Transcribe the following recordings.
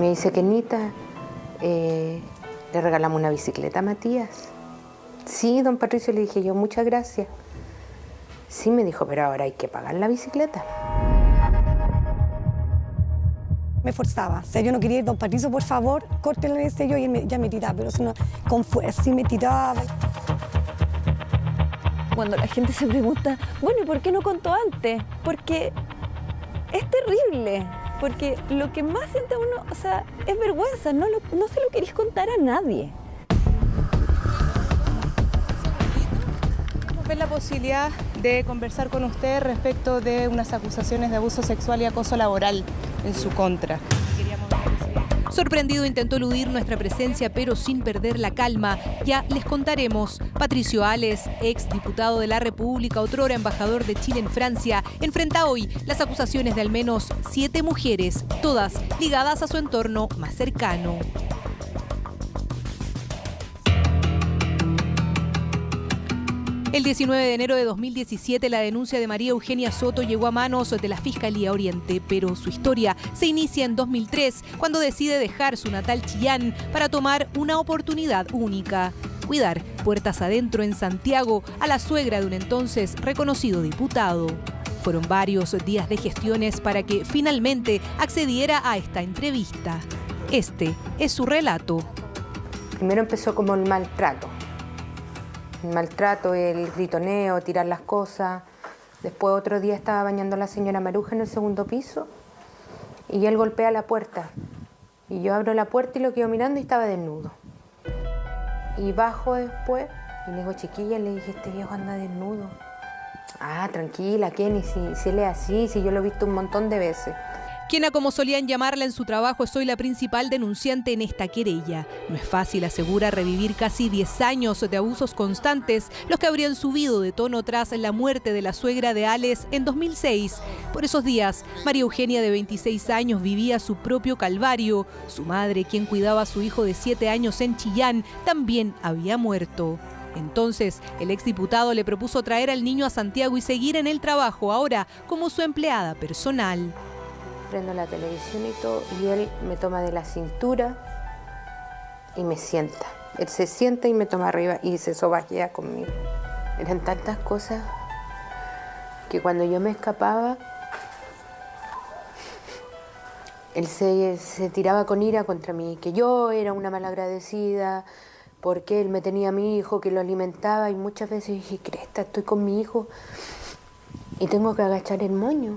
me dice, Kenita, le regalamos una bicicleta a Matías. Sí, don Patricio, le dije yo, muchas gracias. Sí, me dijo, pero ahora hay que pagar la bicicleta. Me forzaba, o sea, yo no quería ir, don Patricio, por favor, córtenle ese yo, y él ya me tiraba, pero no, con fuerza, sí me tiraba. Cuando la gente se pregunta, bueno, ¿y por qué no contó antes? Porque es terrible, porque lo que más siente uno, o sea, es vergüenza, no se lo querís contar a nadie. Ver la posibilidad de conversar con usted respecto de unas acusaciones de abuso sexual y acoso laboral en su contra. Sorprendido intentó eludir nuestra presencia, pero sin perder la calma. Ya les contaremos. Patricio Ales, ex diputado de la República, otrora embajador de Chile en Francia, enfrenta hoy las acusaciones de al menos 7 mujeres, todas ligadas a su entorno más cercano. El 19 de enero de 2017, la denuncia de María Eugenia Soto llegó a manos de la Fiscalía Oriente, pero su historia se inicia en 2003, cuando decide dejar su natal Chillán para tomar una oportunidad única: cuidar puertas adentro en Santiago a la suegra de un entonces reconocido diputado. Fueron varios días de gestiones para que finalmente accediera a esta entrevista. Este es su relato. Primero empezó como el maltrato. El maltrato, el gritoneo, tirar las cosas. Después otro día estaba bañando a la señora Maruja en el segundo piso y él golpea la puerta. Y yo abro la puerta y lo quedo mirando y estaba desnudo. Y bajo después y le digo, chiquilla, le dije, este viejo anda desnudo. Ah, tranquila, Kenny, si él es así, si yo lo he visto un montón de veces. Quien, como solían llamarla en su trabajo, es hoy la principal denunciante en esta querella. No es fácil, asegura, revivir casi 10 años de abusos constantes, los que habrían subido de tono tras la muerte de la suegra de Ales en 2006. Por esos días, María Eugenia, de 26 años, vivía su propio calvario. Su madre, quien cuidaba a su hijo de 7 años en Chillán, también había muerto. Entonces, el exdiputado le propuso traer al niño a Santiago y seguir en el trabajo, ahora como su empleada personal. Prendo la televisión y todo, y él me toma de la cintura y me sienta. Él se sienta y me toma arriba y se sobajea conmigo. Eran tantas cosas que cuando yo me escapaba, él se tiraba con ira contra mí, que yo era una malagradecida, porque él me tenía a mi hijo, que lo alimentaba, y muchas veces dije, cresta, estoy con mi hijo y tengo que agachar el moño.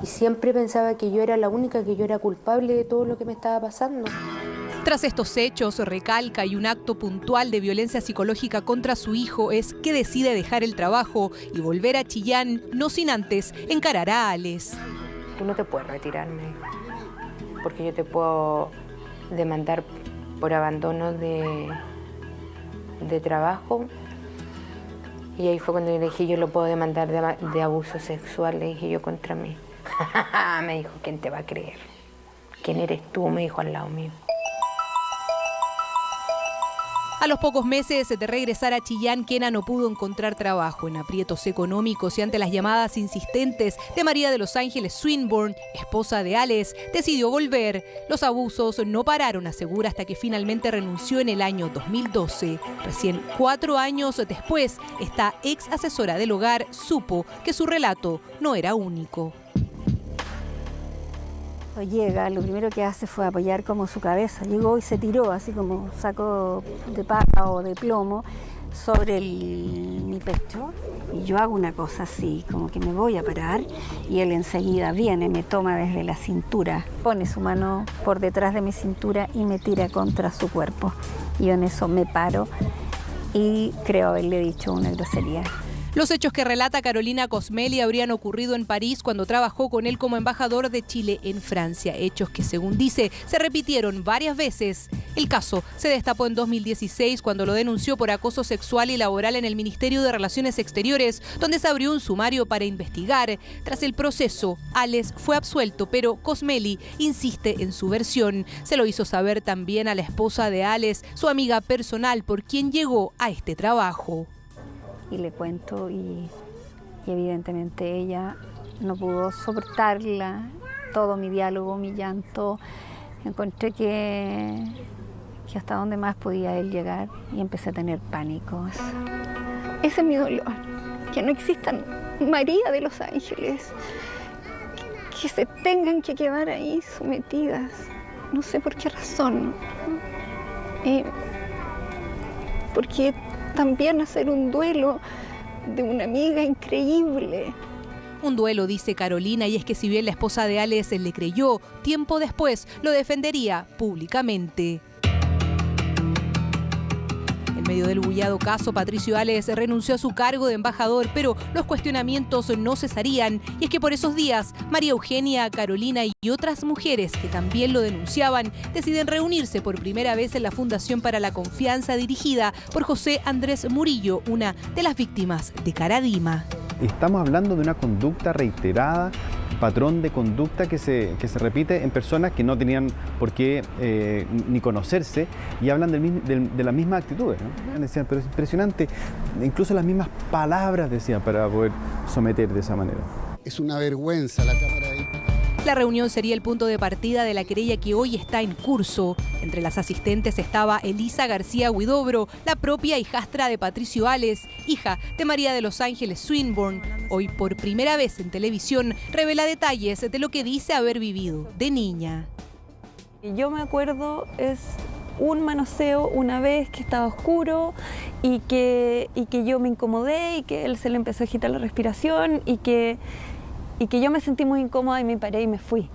Y siempre pensaba que yo era la única, que yo era culpable de todo lo que me estaba pasando. Tras estos hechos, recalca, y un acto puntual de violencia psicológica contra su hijo, es que decide dejar el trabajo y volver a Chillán, no sin antes encarar a Ales. Tú no te puedes retirarme, porque yo te puedo demandar por abandono de trabajo. Y ahí fue cuando le dije, yo lo puedo demandar de abuso sexual, le dije yo, contra mí. Me dijo, ¿quién te va a creer? ¿Quién eres tú? Me dijo al lado mío. A los pocos meses de regresar a Chillán, Kena no pudo encontrar trabajo. En aprietos económicos y ante las llamadas insistentes de María de los Ángeles Swinburne, esposa de Ales, decidió volver. Los abusos no pararon, asegura, hasta que finalmente renunció en el año 2012. Recién 4 años después, esta ex asesora del hogar supo que su relato no era único. Llega, lo primero que hace fue apoyar como su cabeza. Llegó y se tiró, así como saco de paja o de plomo, sobre mi pecho. Y yo hago una cosa así, como que me voy a parar, y él enseguida viene, me toma desde la cintura, pone su mano por detrás de mi cintura y me tira contra su cuerpo. Y yo en eso me paro y creo haberle dicho una grosería. Los hechos que relata Carolina Cosmeli habrían ocurrido en París cuando trabajó con él como embajador de Chile en Francia. Hechos que, según dice, se repitieron varias veces. El caso se destapó en 2016 cuando lo denunció por acoso sexual y laboral en el Ministerio de Relaciones Exteriores, donde se abrió un sumario para investigar. Tras el proceso, Ales fue absuelto, pero Cosmeli insiste en su versión. Se lo hizo saber también a la esposa de Ales, su amiga personal, por quien llegó a este trabajo. Y le cuento y evidentemente ella no pudo soportarla, todo mi diálogo, mi llanto, Encontré que hasta donde más podía él llegar y empecé a tener pánico. Ese es mi dolor, que no existan María de los Ángeles, que se tengan que quedar ahí sometidas, no sé por qué razón. Porque también hacer un duelo de una amiga increíble. Un duelo, dice Carolina, y es que si bien la esposa de Alex le creyó, tiempo después lo defendería públicamente. En medio del bullado caso, Patricio Alex renunció a su cargo de embajador, pero los cuestionamientos no cesarían. Y es que por esos días, María Eugenia, Carolina y otras mujeres que también lo denunciaban deciden reunirse por primera vez en la Fundación para la Confianza dirigida por José Andrés Murillo, una de las víctimas de Caradima. Estamos hablando de una conducta reiterada, patrón de conducta que se repite en personas que no tenían por qué ni conocerse y hablan de las mismas actitudes, ¿no? Decían, pero es impresionante, incluso las mismas palabras decían para poder someter de esa manera. Es una vergüenza la Cámara de Diputados. La reunión sería el punto de partida de la querella que hoy está en curso. Entre las asistentes estaba Elisa García Huidobro, la propia hijastra de Patricio Alex, hija de María de los Ángeles Swinburne. Hoy, por primera vez en televisión, revela detalles de lo que dice haber vivido de niña. Yo me acuerdo, es un manoseo una vez que estaba oscuro y que yo me incomodé y que él se le empezó a agitar la respiración y que yo me sentí muy incómoda y me paré y me fui.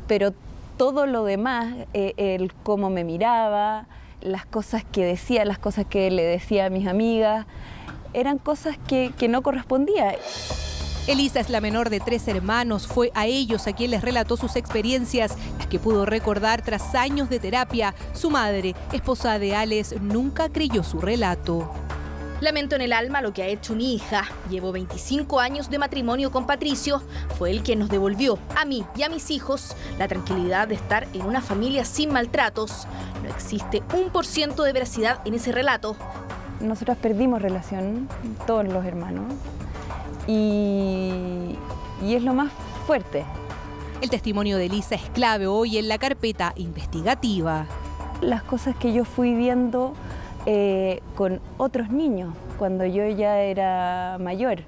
Pero todo lo demás, el cómo me miraba, las cosas que decía, las cosas que le decía a mis amigas, eran cosas que no correspondían. Elisa es la menor de 3 hermanos. Fue a ellos a quien les relató sus experiencias, las que pudo recordar tras años de terapia. Su madre, esposa de Alex, nunca creyó su relato. Lamento en el alma lo que ha hecho mi hija. Llevo 25 años de matrimonio con Patricio. Fue él quien nos devolvió, a mí y a mis hijos, la tranquilidad de estar en una familia sin maltratos. No existe 1% de veracidad en ese relato. Nosotras perdimos relación, todos los hermanos, y es lo más fuerte. El testimonio de Elisa es clave hoy en la carpeta investigativa. Las cosas que yo fui viendo con otros niños cuando yo ya era mayor,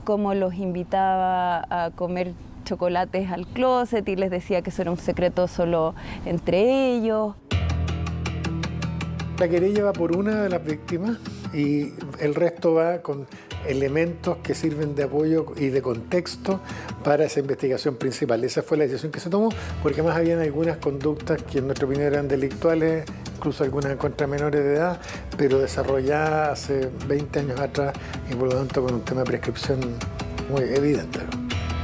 cómo los invitaba a comer chocolates al closet y les decía que eso era un secreto solo entre ellos. La querella va por una de las víctimas y el resto va con elementos que sirven de apoyo y de contexto para esa investigación principal. Esa fue la decisión que se tomó, porque más habían algunas conductas que en nuestra opinión eran delictuales, incluso algunas contra menores de edad, pero desarrolladas hace 20 años atrás y por lo tanto con un tema de prescripción muy evidente.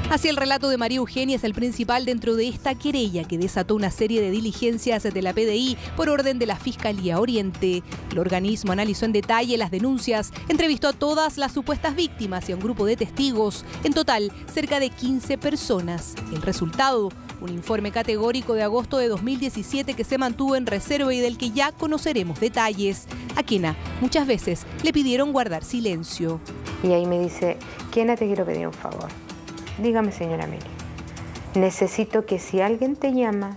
Así, el relato de María Eugenia es el principal dentro de esta querella que desató una serie de diligencias de la PDI por orden de la Fiscalía Oriente. El organismo analizó en detalle las denuncias, entrevistó a todas las supuestas víctimas y a un grupo de testigos. En total, cerca de 15 personas. El resultado, un informe categórico de agosto de 2017 que se mantuvo en reserva y del que ya conoceremos detalles. A Kena muchas veces le pidieron guardar silencio. Y ahí me dice, Kena, te quiero pedir un favor. Dígame, señora Meli, necesito que si alguien te llama,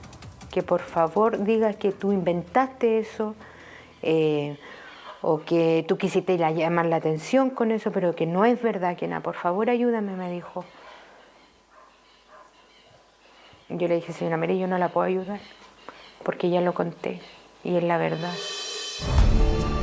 que por favor digas que tú inventaste eso, o que tú quisiste llamar la atención con eso, pero que no es verdad, Kena, por favor ayúdame, me dijo. Yo le dije, señora Meli, yo no la puedo ayudar, porque ya lo conté, y es la verdad.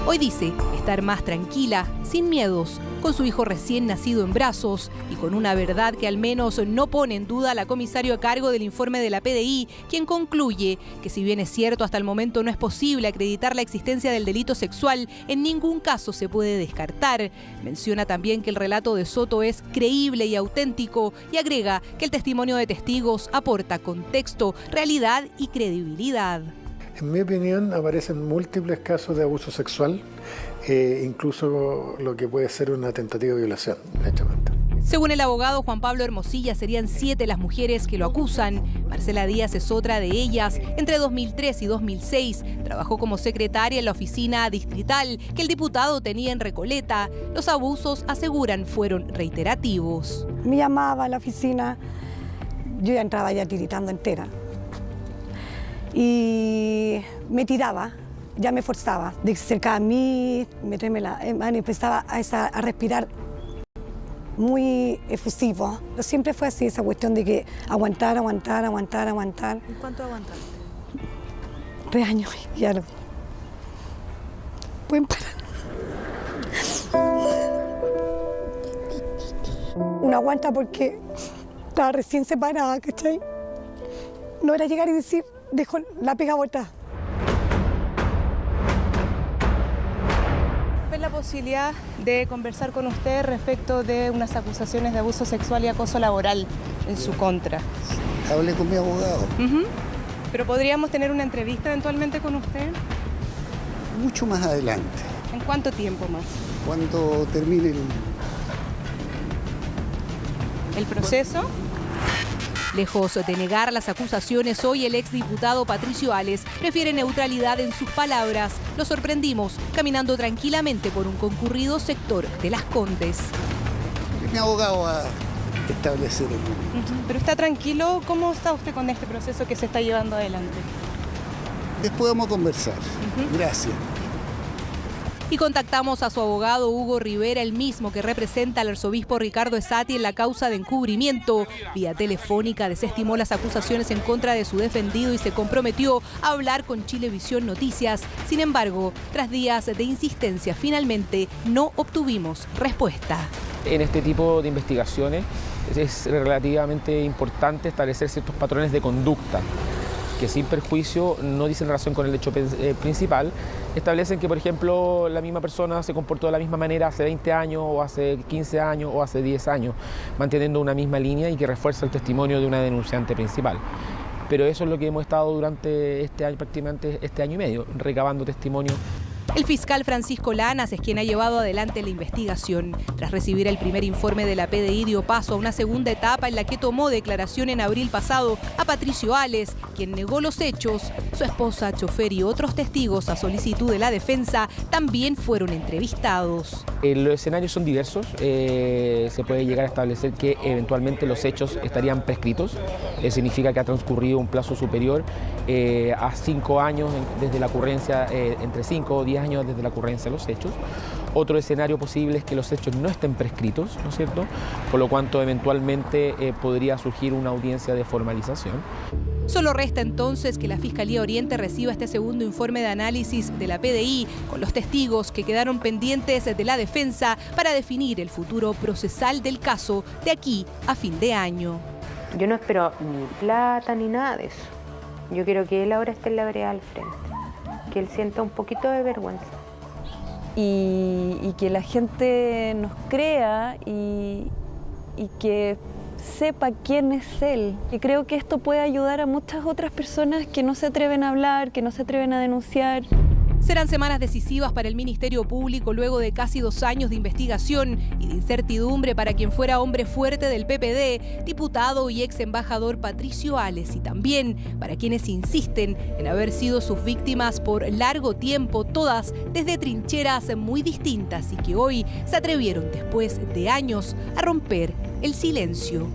Hoy dice estar más tranquila, sin miedos, con su hijo recién nacido en brazos y con una verdad que al menos no pone en duda a la comisaria a cargo del informe de la PDI, quien concluye que si bien es cierto hasta el momento no es posible acreditar la existencia del delito sexual, en ningún caso se puede descartar. Menciona también que el relato de Soto es creíble y auténtico y agrega que el testimonio de testigos aporta contexto, realidad y credibilidad. En mi opinión, aparecen múltiples casos de abuso sexual, incluso lo que puede ser una tentativa de violación, derechamente. Según el abogado Juan Pablo Hermosilla, serían 7 las mujeres que lo acusan. Marcela Díaz es otra de ellas. Entre 2003 y 2006 trabajó como secretaria en la oficina distrital que el diputado tenía en Recoleta. Los abusos, aseguran, fueron reiterativos. Me llamaba a la oficina, yo ya entraba ya tiritando entera. y me tiraba, ya me forzaba, de cerca a mí, meterme la mano y empezaba a respirar muy efusivo. Siempre fue así, esa cuestión de que aguantar. ¿Y cuánto aguantaste? 3 años y ya no pueden parar. Uno aguanta porque estaba recién separada, ¿cachai? No era llegar y decir, dejo la pega botada. ¿Ves la posibilidad de conversar con usted respecto de unas acusaciones de abuso sexual y acoso laboral en su contra? Hablé con mi abogado. ¿Pero podríamos tener una entrevista eventualmente con usted? Mucho más adelante. ¿En cuánto tiempo más? Cuando termine el proceso. Lejos de negar las acusaciones, hoy el exdiputado Patricio Ales prefiere neutralidad en sus palabras. Lo sorprendimos caminando tranquilamente por un concurrido sector de Las Condes. Mi abogado va a establecer el momento. ¿Pero está tranquilo? ¿Cómo está usted con este proceso que se está llevando adelante? Después vamos a conversar. Gracias. Y contactamos a su abogado Hugo Rivera, el mismo que representa al arzobispo Ricardo Esati en la causa de encubrimiento. Vía telefónica desestimó las acusaciones en contra de su defendido y se comprometió a hablar con Chilevisión Noticias. Sin embargo, tras días de insistencia, finalmente no obtuvimos respuesta. En este tipo de investigaciones es relativamente importante establecer ciertos patrones de conducta que sin perjuicio no dicen relación con el hecho principal, establecen que, por ejemplo, la misma persona se comportó de la misma manera hace 20 años o hace 15 años o hace 10 años, manteniendo una misma línea y que refuerza el testimonio de una denunciante principal. Pero eso es lo que hemos estado durante este año, prácticamente este año y medio, recabando testimonio. El fiscal Francisco Lanas es quien ha llevado adelante la investigación. Tras recibir el primer informe de la PDI, dio paso a una segunda etapa en la que tomó declaración en abril pasado a Patricio Ales, quien negó los hechos. Su esposa, chofer y otros testigos a solicitud de la defensa también fueron entrevistados. Los escenarios son diversos. Se puede llegar a establecer que eventualmente los hechos estarían prescritos. Significa que ha transcurrido un plazo superior a 5 años desde la ocurrencia, entre 5 o 10 años desde la ocurrencia de los hechos. Otro escenario posible es que los hechos no estén prescritos, ¿no es cierto? Por lo cuanto eventualmente podría surgir una audiencia de formalización. Solo resta entonces que la Fiscalía Oriente reciba este segundo informe de análisis de la PDI con los testigos que quedaron pendientes de la defensa para definir el futuro procesal del caso de aquí a fin de año. Yo no espero ni plata ni nada de eso. Yo quiero que él ahora esté en la vereda al frente, que él sienta un poquito de vergüenza. Y que la gente nos crea y que sepa quién es él. Y creo que esto puede ayudar a muchas otras personas que no se atreven a hablar, que no se atreven a denunciar. Serán semanas decisivas para el Ministerio Público luego de casi 2 años de investigación y de incertidumbre para quien fuera hombre fuerte del PPD, diputado y ex embajador Patricio Ales, y también para quienes insisten en haber sido sus víctimas por largo tiempo, todas desde trincheras muy distintas y que hoy se atrevieron después de años a romper el silencio.